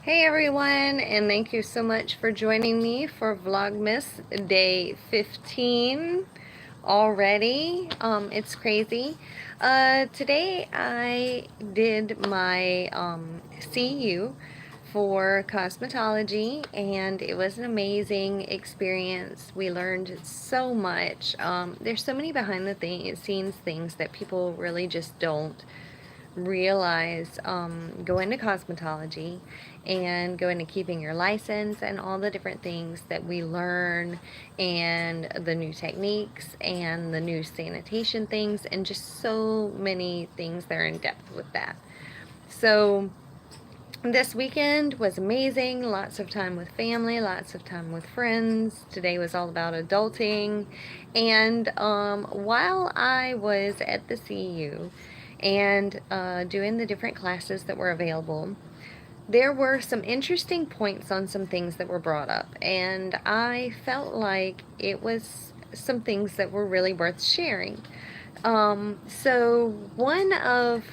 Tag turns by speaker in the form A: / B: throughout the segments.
A: Hey everyone, and thank you so much for joining me for Vlogmas Day 15 already. It's crazy. Today I did my CU for cosmetology, and it was an amazing experience. We learned so much. There's so many behind the scenes things that people really just don't realize. Go into cosmetology and go into keeping your license and all the different things that we learn, and the new techniques and the new sanitation things, and just so many things that are in depth with that. So this weekend was amazing. Lots of time with family, lots of time with friends. Today was all about adulting. And while I was at the CU and doing the different classes that were available, there were some interesting points on some things that were brought up. And I felt like it was some things that were really worth sharing. So one of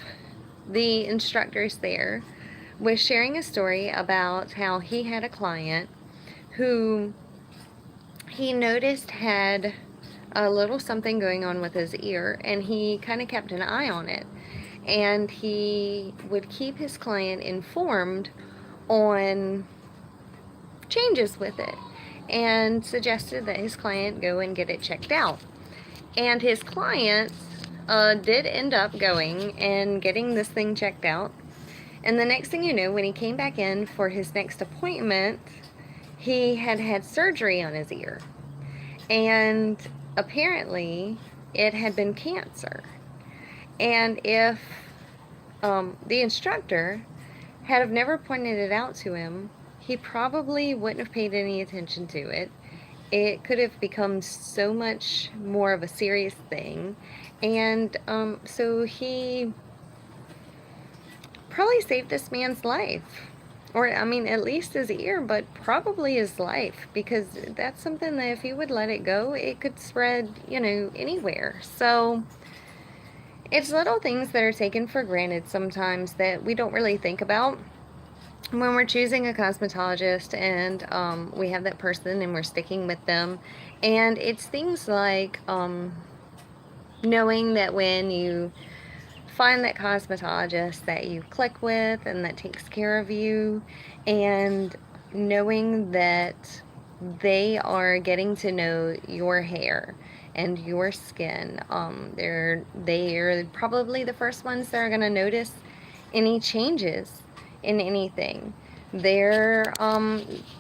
A: the instructors there was sharing a story about how he had a client who he noticed had a little something going on with his ear, and he kind of kept an eye on it. And he would keep his client informed on changes with it, and suggested that his client go and get it checked out. And his client did end up going and getting this thing checked out. And the next thing you know, when he came back in for his next appointment, he had had surgery on his ear. And apparently, it had been cancer. And if the instructor had have never pointed it out to him, he probably wouldn't have paid any attention to it. It could have become so much more of a serious thing. And so he probably saved this man's life. Or, I mean, at least his ear, but probably his life, because that's something that if he would let it go, it could spread, anywhere. So it's little things that are taken for granted sometimes that we don't really think about when we're choosing a cosmetologist, and we have that person and we're sticking with them. And it's things like knowing that when you find that cosmetologist that you click with and that takes care of you, and knowing that they are getting to know your hair and your skin. They're probably the first ones that are going to notice any changes in anything. They're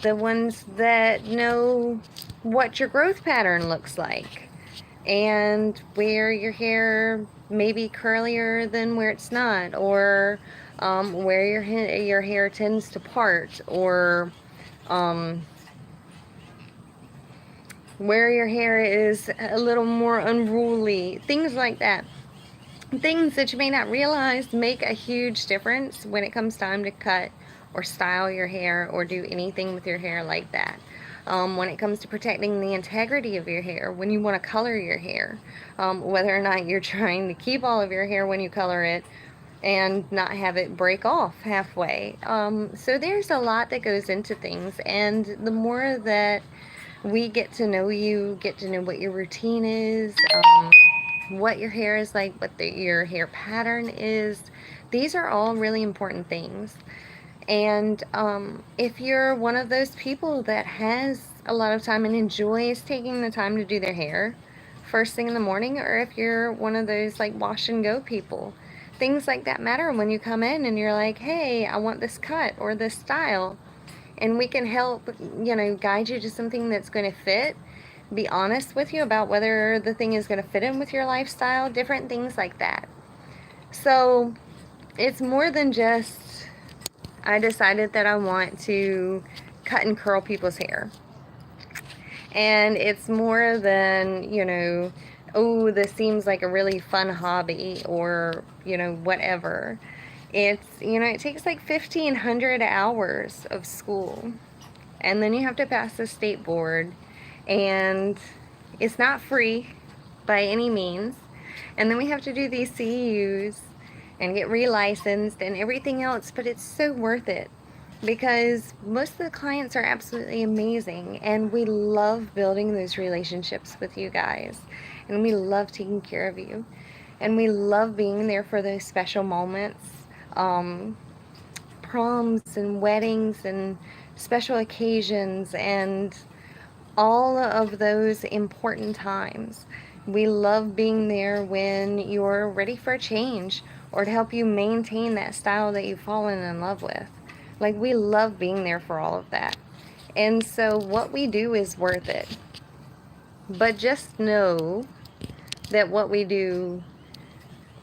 A: the ones that know what your growth pattern looks like, and where your hair may be curlier than where it's not, or where your hair tends to part, or where your hair is a little more unruly, things like that. Things that you may not realize make a huge difference when it comes time to cut or style your hair or do anything with your hair like that. When it comes to protecting the integrity of your hair, when you want to color your hair, whether or not you're trying to keep all of your hair when you color it and not have it break off halfway. So there's a lot that goes into things, and the more that we get to know you, get to know what your routine is, what your hair is like, what your hair pattern is. These are all really important things. And if you're one of those people that has a lot of time and enjoys taking the time to do their hair first thing in the morning, or if you're one of those like wash and go people, things like that matter when you come in and you're like, hey, I want this cut or this style. And we can help, guide you to something that's going to fit. Be honest with you about whether the thing is going to fit in with your lifestyle, different things like that. So it's more than just, I decided that I want to cut and curl people's hair. And it's more than, oh, this seems like a really fun hobby, or, whatever. It's, it takes like 1,500 hours of school. And then you have to pass the state board. And it's not free by any means. And then we have to do these CEUs and get relicensed and everything else. But it's so worth it. because most of the clients are absolutely amazing, and we love building those relationships with you guys, and we love taking care of you, and we love being there for those special moments, um, proms and weddings and special occasions and all of those important times. We love being there when you're ready for a change or to help you maintain that style that you've fallen in love with. Like, we love being there for all of that. And so what we do is worth it. But just know that what we do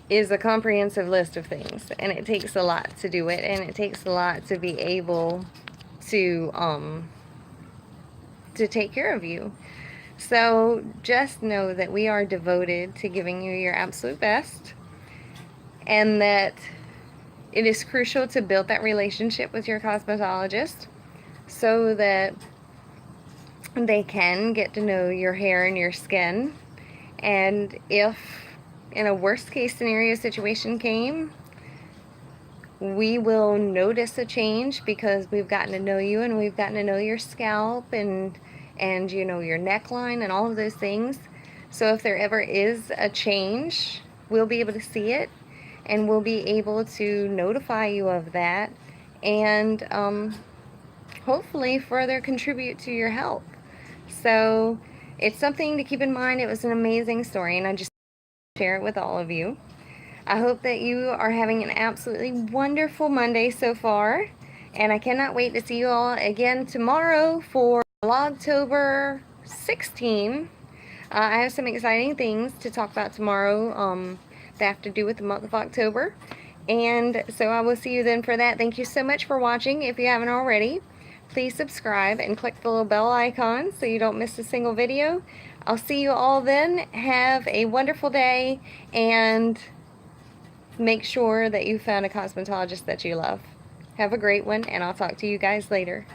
A: is a comprehensive list of things, and it takes a lot to do it, and it takes a lot to be able to take care of you. So just know that we are devoted to giving you your absolute best, and that it is crucial to build that relationship with your cosmetologist so that they can get to know your hair and your skin. And if in a worst case scenario situation came, we will notice a change because we've gotten to know you, and we've gotten to know your scalp and you know, your neckline and all of those things. So if there ever is a change, we'll be able to see it, and we'll be able to notify you of that, and hopefully further contribute to your health. So it's something to keep in mind. It was an amazing story, and I just share it with all of you. I hope that you are having an absolutely wonderful Monday so far, and I cannot wait to see you all again tomorrow for Vlogtober 16. I have some exciting things to talk about tomorrow that have to do with the month of October, and so I will see you then for that. Thank you so much for watching. If you haven't already, please subscribe and click the little bell icon so you don't miss a single video. I'll see you all then. Have a wonderful day, and make sure that you found a cosmetologist that you love. Have a great one, and I'll talk to you guys later.